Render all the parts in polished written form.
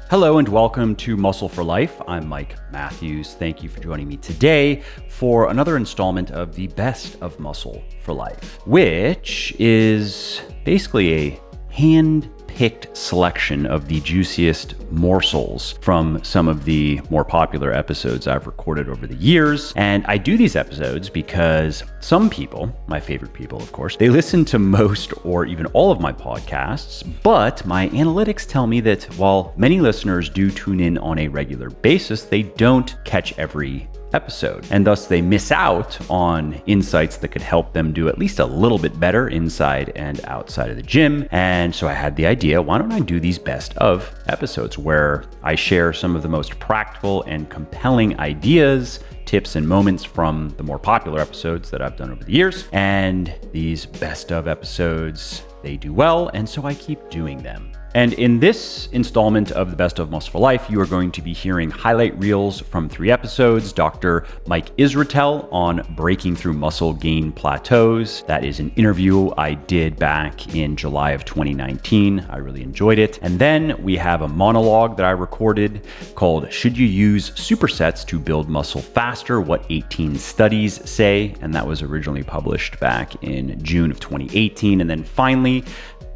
Hello and welcome to Muscle for Life. I'm Mike Matthews. Thank you for joining me today for another installment of the Best of Muscle for Life, which is basically a hand-picked selection of the juiciest morsels from some of the more popular episodes I've recorded over the years. And I do these episodes because some people, my favorite people, of course, they listen to most or even all of my podcasts, but my analytics tell me that while many listeners do tune in on a regular basis, they don't catch every episode, and thus they miss out on insights that could help them do at least a little bit better inside and outside of the gym. And so I had the idea, why don't I do these best of episodes where I share some of the most practical and compelling ideas, tips, and moments from the more popular episodes that I've done over the years. And these best of episodes, they do well, and so I keep doing them. And in this installment of the Best of Muscle for Life, you are going to be hearing highlight reels from 3 episodes. Dr. Mike Israetel on breaking through muscle gain plateaus. That is an interview I did back in July of 2019. I really enjoyed it. And then we have a monologue that I recorded called Should You Use Supersets to Build Muscle Faster? What 18 Studies Say. And that was originally published back in June of 2018. And then finally,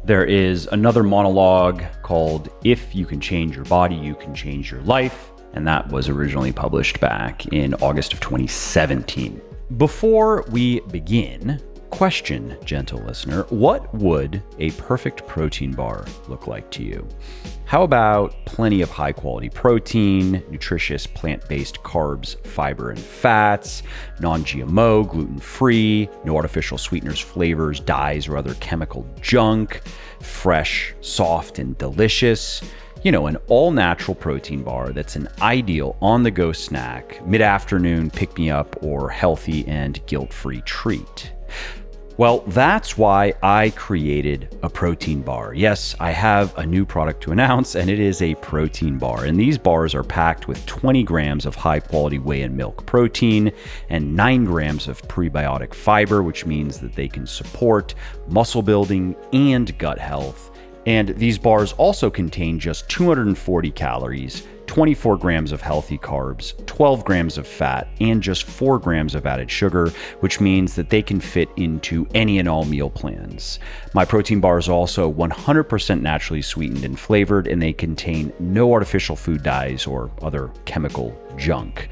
there is another monologue called If You Can Change Your Body, You Can Change Your Life, and that was originally published back in August of 2017. Before we begin, question, gentle listener, what would a perfect protein bar look like to you? How about plenty of high quality protein, nutritious plant-based carbs, fiber, and fats, non-GMO, gluten-free, no artificial sweeteners, flavors, dyes, or other chemical junk, fresh, soft, and delicious? You know, an all-natural protein bar that's an ideal on-the-go snack, mid-afternoon pick-me-up, or healthy and guilt-free treat. Well, that's why I created a protein bar. Yes, I have a new product to announce, and it is a protein bar. And these bars are packed with 20 grams of high-quality whey and milk protein and 9 grams of prebiotic fiber, which means that they can support muscle building and gut health. And these bars also contain just 240 calories, 24 grams of healthy carbs, 12 grams of fat, and just 4 grams of added sugar, which means that they can fit into any and all meal plans. My protein bars are also 100% naturally sweetened and flavored, and they contain no artificial food dyes or other chemical junk.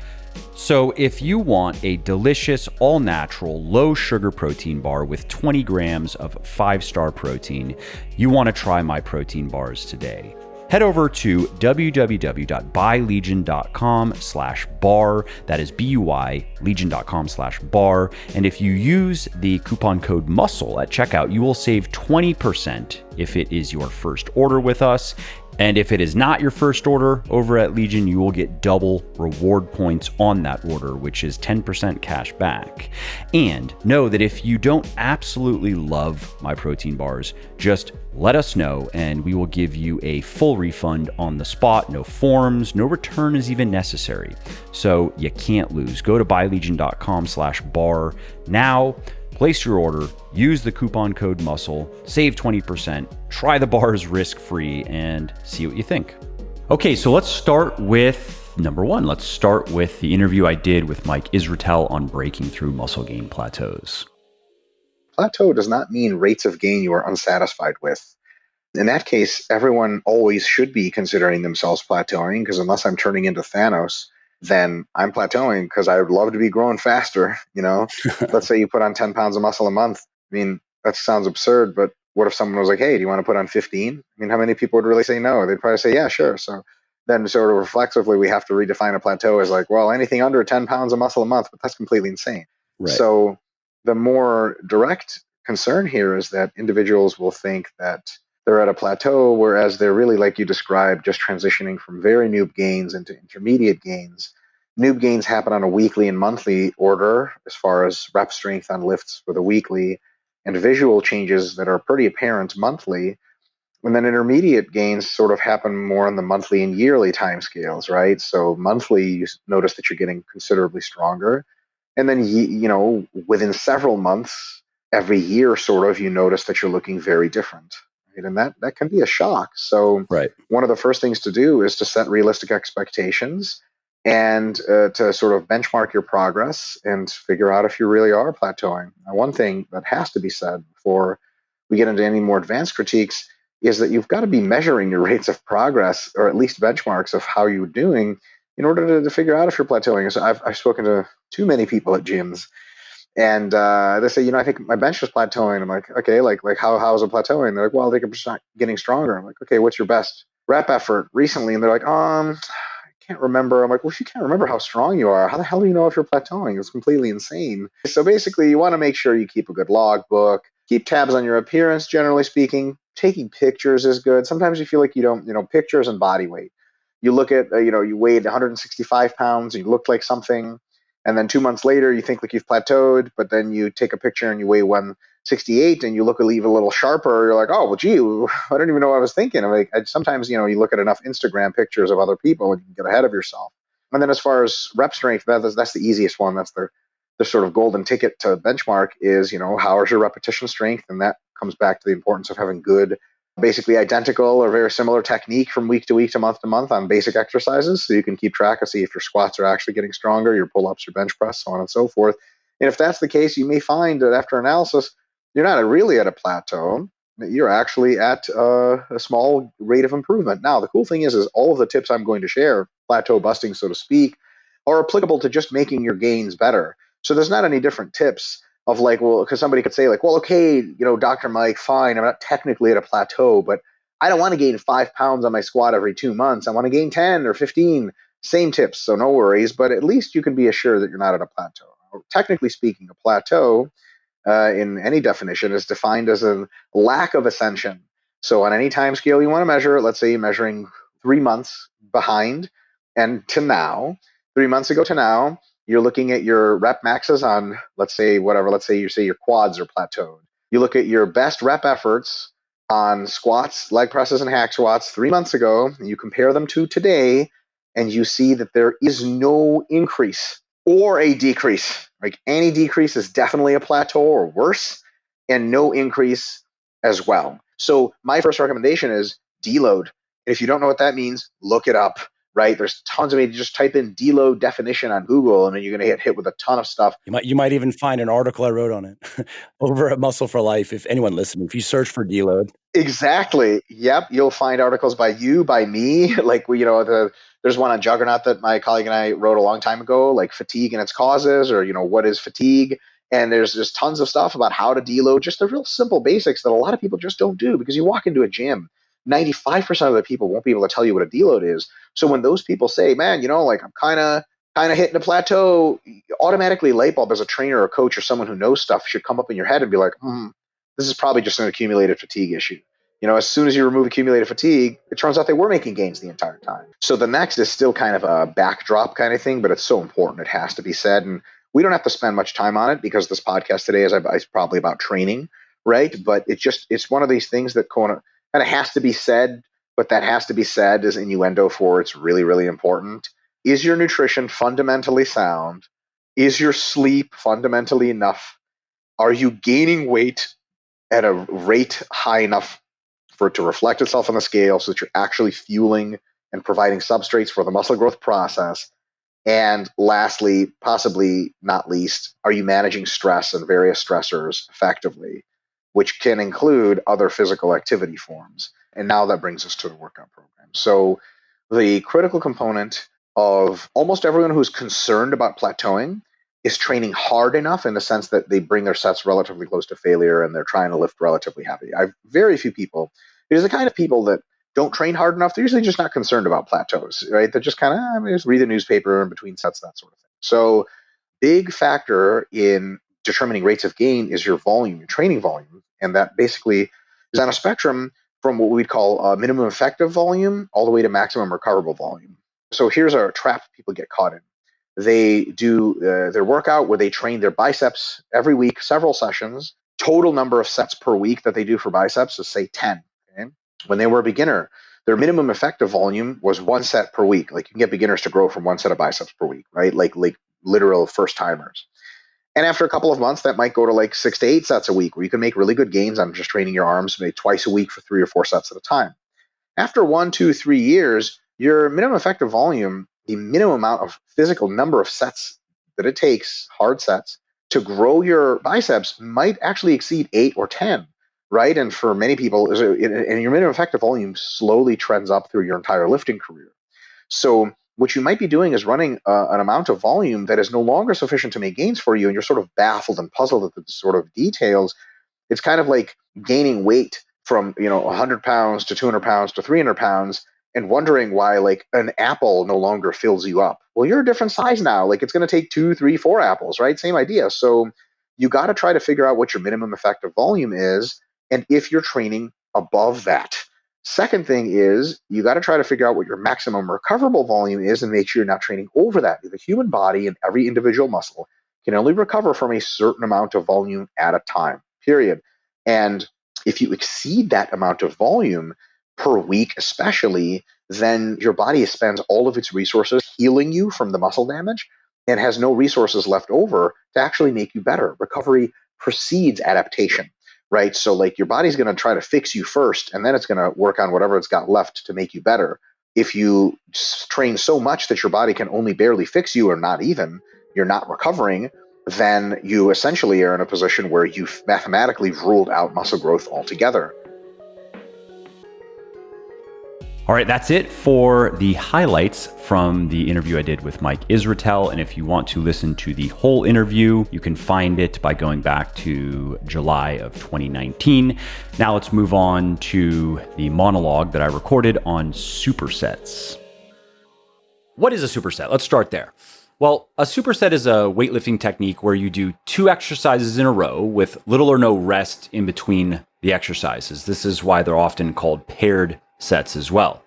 So if you want a delicious, all-natural, low-sugar protein bar with 20 grams of 5-star protein, you want to try my protein bars today. Head over to www.buylegion.com/bar. That is BUY, legion.com/bar. And if you use the coupon code MUSCLE at checkout, you will save 20% if it is your first order with us. And if it is not your first order over at Legion, you will get double reward points on that order, which is 10% cash back. And know that if you don't absolutely love my protein bars, just let us know and we will give you a full refund on the spot. No forms, no return is even necessary. So you can't lose. Go to buylegion.com/bar now. Place your order, use the coupon code MUSCLE, save 20%, try the bars risk-free, and see what you think. Okay, so let's start with number 1. Let's start with the interview I did with Mike Israetel on breaking through muscle gain plateaus. Plateau does not mean rates of gain you are unsatisfied with. In that case, everyone always should be considering themselves plateauing, because unless I'm turning into Thanos, then I'm plateauing because I would love to be growing faster. Let's say you put on 10 pounds of muscle a month. I mean, that sounds absurd, but what if someone was like, hey, do you want to put on 15? I mean, how many people would really say no? They'd probably say, yeah, sure. So then sort of reflexively, we have to redefine a plateau as like, well, anything under 10 pounds of muscle a month, but that's completely insane. Right. So the more direct concern here is that individuals will think that they're at a plateau, whereas they're really, like you described, just transitioning from very noob gains into intermediate gains. Noob gains happen on a weekly and monthly order as far as rep strength on lifts for the weekly, and visual changes that are pretty apparent monthly. And then intermediate gains sort of happen more on the monthly and yearly timescales, right? So monthly, you notice that you're getting considerably stronger. And then, within several months, every year, sort of, you notice that you're looking very different. right? And that can be a shock. So Right. one of the first things to do is to set realistic expectations and to sort of benchmark your progress and figure out if you really are plateauing. Now, one thing that has to be said before we get into any more advanced critiques is that you've got to be measuring your rates of progress, or at least benchmarks of how you're doing, in order to figure out if you're plateauing. So I've spoken to too many people at gyms, and they say, I think my bench is plateauing. I'm like, okay, like how is it plateauing? They're like, well, they're just not getting stronger. I'm like, okay, what's your best rep effort recently? And they're like, I can't remember. I'm like, well, if you can't remember how strong you are, how the hell do you know if you're plateauing? It's completely insane. So basically, you want to make sure you keep a good log book, keep tabs on your appearance, generally speaking. Taking pictures is good. Sometimes you feel like you don't, pictures and body weight. You look at, you weighed 165 pounds, you look like something, and then 2 months later, you think like you've plateaued, but then you take a picture and you weigh 168 and you look a little sharper. You're like, oh, well, gee, I don't even know what I was thinking. I'm like, sometimes, you look at enough Instagram pictures of other people and you can get ahead of yourself. And then as far as rep strength, that's the easiest one. That's the sort of golden ticket to benchmark is, how is your repetition strength? And that comes back to the importance of having good, basically identical or very similar technique from week to month on basic exercises, so you can keep track of see if your squats are actually getting stronger, your pull-ups, your bench press, so on and so forth. And if that's the case, you may find that after analysis, you're not really at a plateau. You're actually at a small rate of improvement. Now, the cool thing is all of the tips I'm going to share, plateau busting, so to speak, are applicable to just making your gains better. So there's not any different tips of like, well, because somebody could say like, well, okay, Dr. Mike, fine, I'm not technically at a plateau, but I don't want to gain 5 pounds on my squat every 2 months. I want to gain 10 or 15. Same tips, so no worries, but at least you can be assured that you're not at a plateau. Technically speaking, a plateau in any definition is defined as a lack of ascension. So on any time scale you want to measure, let's say you're measuring 3 months behind and to now, 3 months ago to now, you're looking at your rep maxes on, let's say you say your quads are plateaued. You look at your best rep efforts on squats, leg presses, and hack squats 3 months ago, and you compare them to today, and you see that there is no increase or a decrease. Like any decrease is definitely a plateau or worse, and no increase as well. So my first recommendation is deload. If you don't know what that means, look it up. Right? There's tons of ways. Just type in deload definition on Google, and then you're going to get hit with a ton of stuff. You might even find an article I wrote on it over at Muscle for Life. If anyone listening, if you search for deload. Exactly. Yep. You'll find articles by you, by me. Like there's one on Juggernaut that my colleague and I wrote a long time ago, like fatigue and its causes, or what is fatigue. And there's just tons of stuff about how to deload, just the real simple basics that a lot of people just don't do, because you walk into a gym, 95% of the people won't be able to tell you what a deload is. So when those people say, man, like I'm kind of hitting a plateau, automatically light bulb as a trainer or coach or someone who knows stuff should come up in your head and be like, this is probably just an accumulated fatigue issue. As soon as you remove accumulated fatigue, it turns out they were making gains the entire time. So the next is still kind of a backdrop kind of thing, but it's so important. It has to be said. And we don't have to spend much time on it because this podcast today is probably about training, right? But it's one of these things that kind of has to be said, but that has to be said as innuendo for it's really, really important. Is your nutrition fundamentally sound? Is your sleep fundamentally enough? Are you gaining weight at a rate high enough for it to reflect itself on the scale so that you're actually fueling and providing substrates for the muscle growth process? And lastly, possibly not least, are you managing stress and various stressors effectively, which can include other physical activity forms? And now that brings us to the workout program. So the critical component of almost everyone who's concerned about plateauing is training hard enough, in the sense that they bring their sets relatively close to failure and they're trying to lift relatively heavy. I've very few people. There's the kind of people that don't train hard enough. They're usually just not concerned about plateaus, right? They're just kind of just read the newspaper in between sets, that sort of thing. So big factor in determining rates of gain is your volume, your training volume. And that basically is on a spectrum from what we'd call minimum effective volume all the way to maximum recoverable volume. So here's a trap people get caught in. They do their workout where they train their biceps every week, several sessions. Total number of sets per week that they do for biceps is, say, 10. Okay? When they were a beginner, their minimum effective volume was 1 set per week. Like you can get beginners to grow from 1 set of biceps per week, right? Like literal first timers. And after a couple of months, that might go to like 6 to 8 sets a week, where you can make really good gains on just training your arms maybe twice a week for 3 or 4 sets at a time. After 1, 2, 3 years, your minimum effective volume, the minimum amount of physical number of sets that it takes, hard sets, to grow your biceps might actually exceed 8 or 10, right? And for many people, and your minimum effective volume slowly trends up through your entire lifting career. So what you might be doing is running an amount of volume that is no longer sufficient to make gains for you, and you're sort of baffled and puzzled at the sort of details. It's kind of like gaining weight from 100 pounds to 200 pounds to 300 pounds and wondering why like an apple no longer fills you up. Well, you're a different size now. Like it's going to take 2, 3, 4 apples, right? Same idea. So you got to try to figure out what your minimum effective volume is, and if you're training above that. Second thing is you got to try to figure out what your maximum recoverable volume is and make sure you're not training over that. The human body and every individual muscle can only recover from a certain amount of volume at a time, period. And if you exceed that amount of volume per week, especially, then your body spends all of its resources healing you from the muscle damage and has no resources left over to actually make you better. Recovery precedes adaptation, right? So like your body's going to try to fix you first, and then it's going to work on whatever it's got left to make you better. If you train so much that your body can only barely fix you, or not even, you're not recovering, then you essentially are in a position where you've mathematically ruled out muscle growth altogether. All right, that's it for the highlights from the interview I did with Mike Israetel. And if you want to listen to the whole interview, you can find it by going back to July of 2019. Now let's move on to the monologue that I recorded on supersets. What is a superset? Let's start there. Well, a superset is a weightlifting technique where you do 2 exercises in a row with little or no rest in between the exercises. This is why they're often called paired sets as well.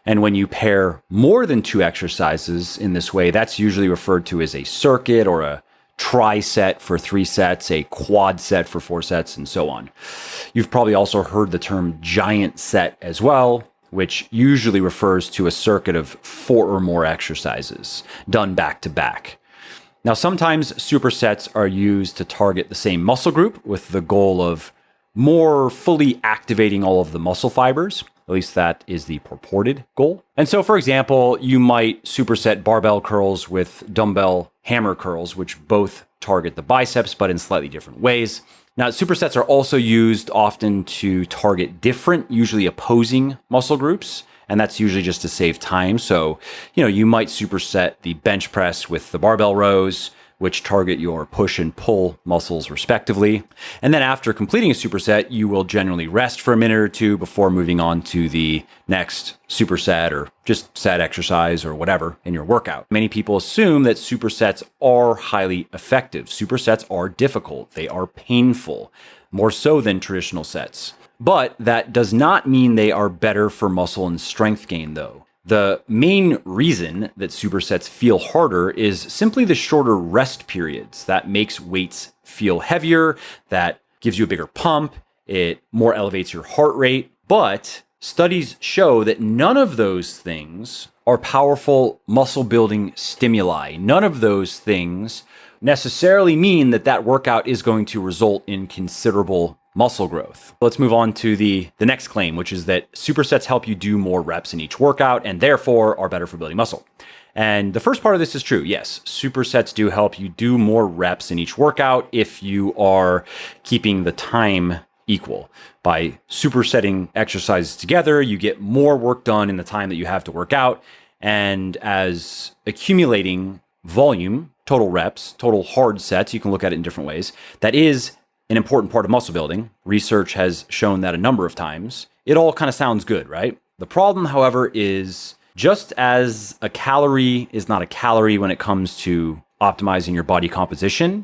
And when you pair more than 2 exercises in this way, that's usually referred to as a circuit, or a tri-set for 3 sets, a quad set for 4 sets, and so on. You've probably also heard the term giant set as well, which usually refers to a circuit of 4 or more exercises done back to back. Now, sometimes supersets are used to target the same muscle group with the goal of more fully activating all of the muscle fibers. At least that is the purported goal. And so, for example, you might superset barbell curls with dumbbell hammer curls, which both target the biceps, but in slightly different ways. Now, supersets are also used often to target different, usually opposing muscle groups, and that's usually just to save time. So, you might superset the bench press with the barbell rows, which target your push and pull muscles respectively. And then after completing a superset, you will generally rest for a minute or two before moving on to the next superset, or just set exercise or whatever in your workout. Many people assume that supersets are highly effective. Supersets are difficult. They are painful, more so than traditional sets. But that does not mean they are better for muscle and strength gain, though. The main reason that supersets feel harder is simply the shorter rest periods. That makes weights feel heavier, that gives you a bigger pump, it more elevates your heart rate. But studies show that none of those things are powerful muscle building stimuli. None of those things necessarily mean that that workout is going to result in considerable muscle growth. Let's move on to the next claim, which is that supersets help you do more reps in each workout and therefore are better for building muscle. And the first part of this is true. Yes, supersets do help you do more reps in each workout if you are keeping the time equal. By supersetting exercises together, you get more work done in the time that you have to work out. And as accumulating volume, total reps, total hard sets, you can look at it in different ways, that is an important part of muscle building. Research has shown that a number of times. It all kind of sounds good, right? The problem, however, is just as a calorie is not a calorie when it comes to optimizing your body composition,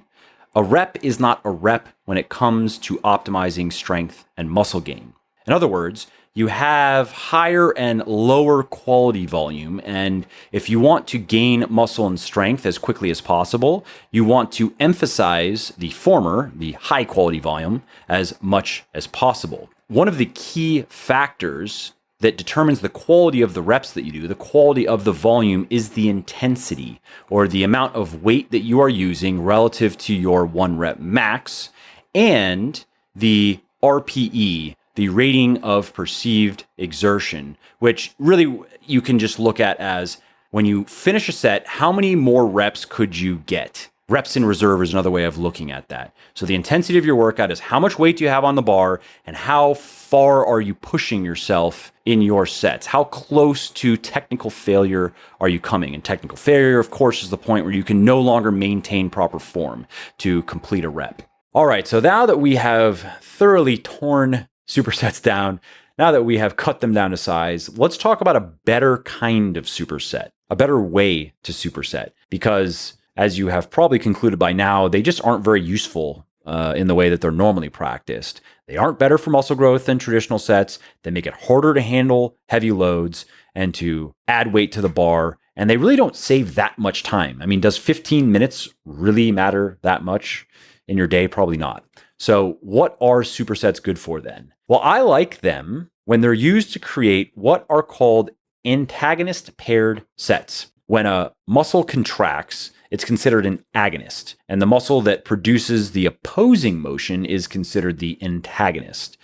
a rep is not a rep when it comes to optimizing strength and muscle gain. In other words, you have higher and lower quality volume, and if you want to gain muscle and strength as quickly as possible, you want to emphasize the former, the high quality volume, as much as possible. One of the key factors that determines the quality of the reps that you do, the quality of the volume, is the intensity, or the amount of weight that you are using relative to your 1 rep max, and the RPE, the rating of perceived exertion, which really you can just look at as, when you finish a set, how many more reps could you get? Reps in reserve is another way of looking at that. So the intensity of your workout is how much weight do you have on the bar and how far are you pushing yourself in your sets? How close to technical failure are you coming? And technical failure, of course, is the point where you can no longer maintain proper form to complete a rep. All right, so now that we have thoroughly torn supersets down, now that we have cut them down to size, let's talk about a better kind of superset, a better way to superset, because as you have probably concluded by now, they just aren't very useful in the way that they're normally practiced. They aren't better for muscle growth than traditional sets. They make it harder to handle heavy loads and to add weight to the bar. And they really don't save that much time. I mean, does 15 minutes really matter that much in your day? Probably not. So what are supersets good for then? Well, I like them when they're used to create what are called antagonist paired sets. When a muscle contracts, it's considered an agonist, and the muscle that produces the opposing motion is considered the antagonist.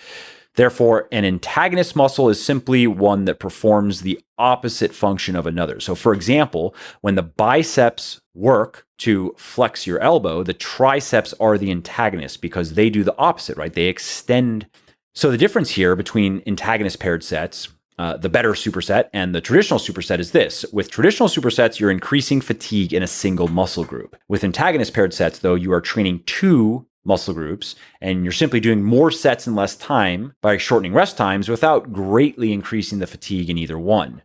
Therefore, an antagonist muscle is simply one that performs the opposite function of another. So for example, when the biceps work to flex your elbow, the triceps are the antagonist because they do the opposite, right? They extend. So the difference here between antagonist paired sets, the better superset, and the traditional superset is this. With traditional supersets, you're increasing fatigue in a single muscle group. With antagonist paired sets, though, you are training 2 muscle groups, and you're simply doing more sets in less time by shortening rest times without greatly increasing the fatigue in either one.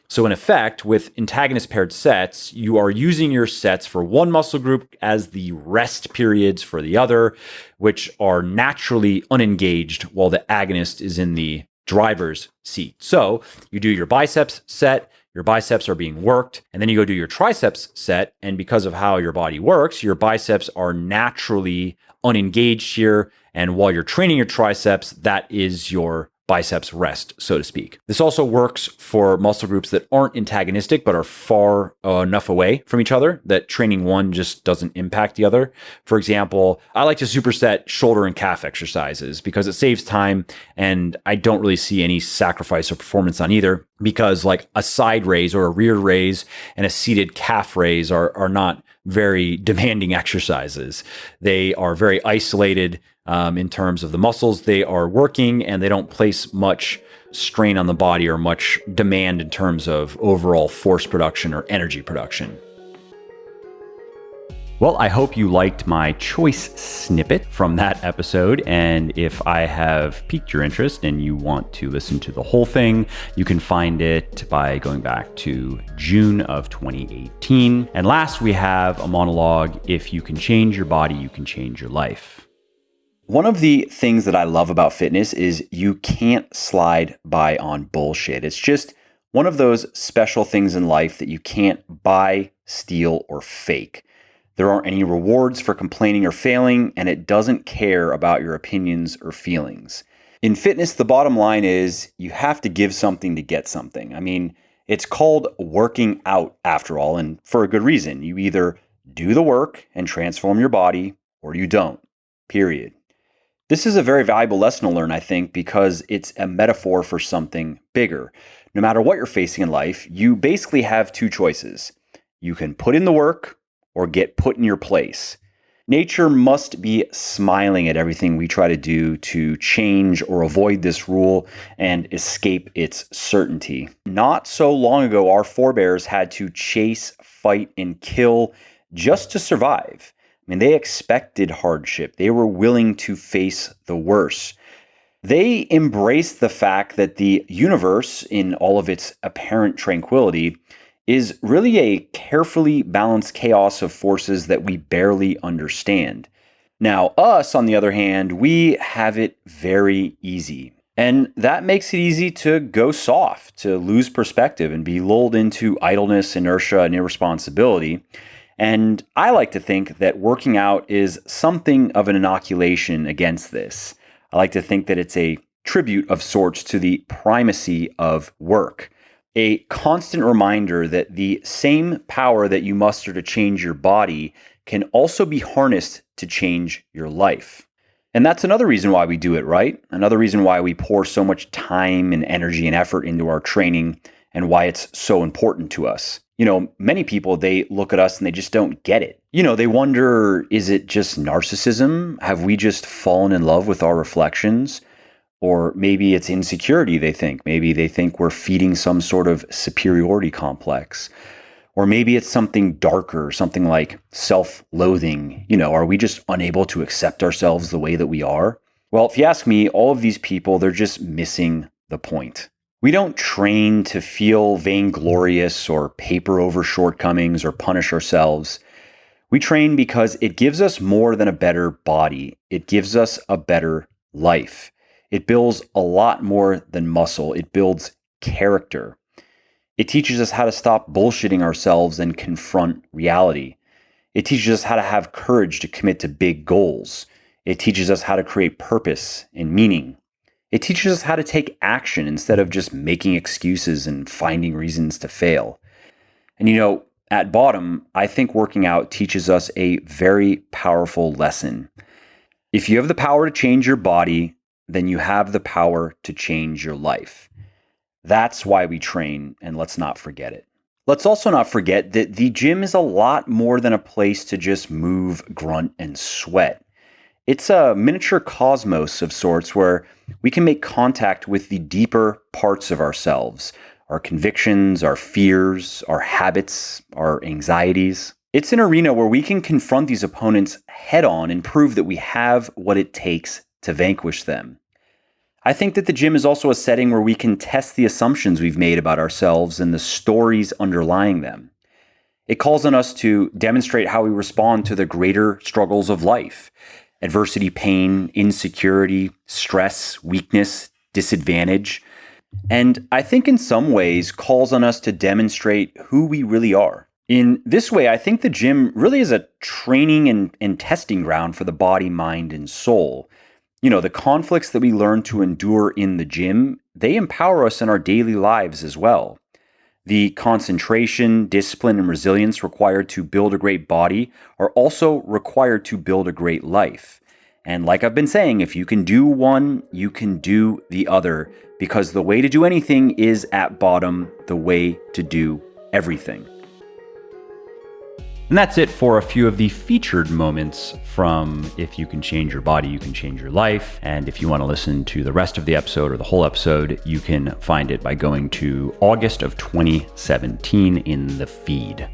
So in effect, with antagonist paired sets, you are using your sets for one muscle group as the rest periods for the other, which are naturally unengaged while the agonist is in the driver's seat. So you do your biceps set, your biceps are being worked, and then you go do your triceps set. And because of how your body works, your biceps are naturally unengaged here. And while you're training your triceps, that is your biceps rest, so to speak. This also works for muscle groups that aren't antagonistic, but are far enough away from each other that training one just doesn't impact the other. For example, I like to superset shoulder and calf exercises because it saves time, and I don't really see any sacrifice of performance on either, because like a side raise or a rear raise and a seated calf raise are not very demanding exercises. They are very isolated in terms of the muscles they are working, and they don't place much strain on the body or much demand in terms of overall force production or energy production. Well, I hope you liked my choice snippet from that episode. And if I have piqued your interest and you want to listen to the whole thing, you can find it by going back to June of 2018. And last, we have a monologue, "If you can change your body, you can change your life." One of the things that I love about fitness is you can't slide by on bullshit. It's just one of those special things in life that you can't buy, steal, or fake. There aren't any rewards for complaining or failing, and it doesn't care about your opinions or feelings. In fitness, the bottom line is you have to give something to get something. I mean, it's called working out after all, and for a good reason. You either do the work and transform your body, or you don't, period. This is a very valuable lesson to learn, I think, because it's a metaphor for something bigger. No matter what you're facing in life, you basically have 2 choices. You can put in the work or get put in your place. Nature must be smiling at everything we try to do to change or avoid this rule and escape its certainty. Not so long ago, our forebears had to chase, fight, and kill just to survive. I mean, they expected hardship. They were willing to face the worst. They embraced the fact that the universe, in all of its apparent tranquility, is really a carefully balanced chaos of forces that we barely understand. Now, us, on the other hand, we have it very easy. And that makes it easy to go soft, to lose perspective and be lulled into idleness, inertia, and irresponsibility. And I like to think that working out is something of an inoculation against this. I like to think that it's a tribute of sorts to the primacy of work. A constant reminder that the same power that you muster to change your body can also be harnessed to change your life. And that's another reason why we do it, right? Another reason why we pour so much time and energy and effort into our training and why it's so important to us. Many people, they look at us and they just don't get it. They wonder, is it just narcissism? Have we just fallen in love with our reflections? Or maybe it's insecurity, they think. Maybe they think we're feeding some sort of superiority complex. Or maybe it's something darker, something like self-loathing. Are we just unable to accept ourselves the way that we are? Well, if you ask me, all of these people, they're just missing the point. We don't train to feel vainglorious or paper over shortcomings or punish ourselves. We train because it gives us more than a better body. It gives us a better life. It builds a lot more than muscle. It builds character. It teaches us how to stop bullshitting ourselves and confront reality. It teaches us how to have courage to commit to big goals. It teaches us how to create purpose and meaning. It teaches us how to take action instead of just making excuses and finding reasons to fail. And at bottom, I think working out teaches us a very powerful lesson. If you have the power to change your body, then you have the power to change your life. That's why we train, and let's not forget it. Let's also not forget that the gym is a lot more than a place to just move, grunt, and sweat. It's a miniature cosmos of sorts where we can make contact with the deeper parts of ourselves, our convictions, our fears, our habits, our anxieties. It's an arena where we can confront these opponents head on and prove that we have what it takes to vanquish them. I think that the gym is also a setting where we can test the assumptions we've made about ourselves and the stories underlying them. It calls on us to demonstrate how we respond to the greater struggles of life: adversity, pain, insecurity, stress, weakness, disadvantage. And I think in some ways calls on us to demonstrate who we really are. In this way, I think the gym really is a training and testing ground for the body, mind, and soul. The conflicts that we learn to endure in the gym, they empower us in our daily lives as well. The concentration, discipline, and resilience required to build a great body are also required to build a great life. And like I've been saying, if you can do one, you can do the other, because the way to do anything is at bottom the way to do everything. And that's it for a few of the featured moments from If You Can Change Your Body, You Can Change Your Life. And if you want to listen to the rest of the episode or the whole episode, you can find it by going to August of 2017 in the feed.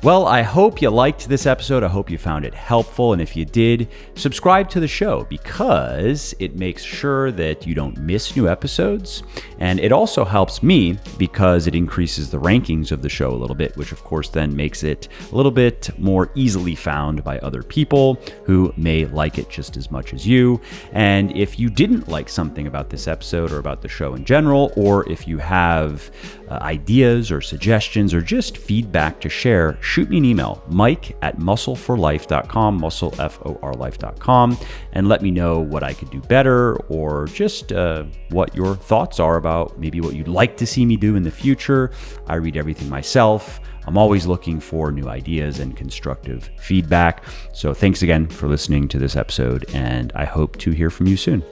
Well, I hope you liked this episode. I hope you found it helpful. And if you did, subscribe to the show because it makes sure that you don't miss new episodes. And it also helps me because it increases the rankings of the show a little bit, which of course then makes it a little bit more easily found by other people who may like it just as much as you. And if you didn't like something about this episode or about the show in general, or if you have ideas or suggestions or just feedback to share, shoot me an email, mike@muscleforlife.com, muscleforlife.com, and let me know what I could do better or just what your thoughts are about maybe what you'd like to see me do in the future. I read everything myself. I'm always looking for new ideas and constructive feedback. So thanks again for listening to this episode, and I hope to hear from you soon.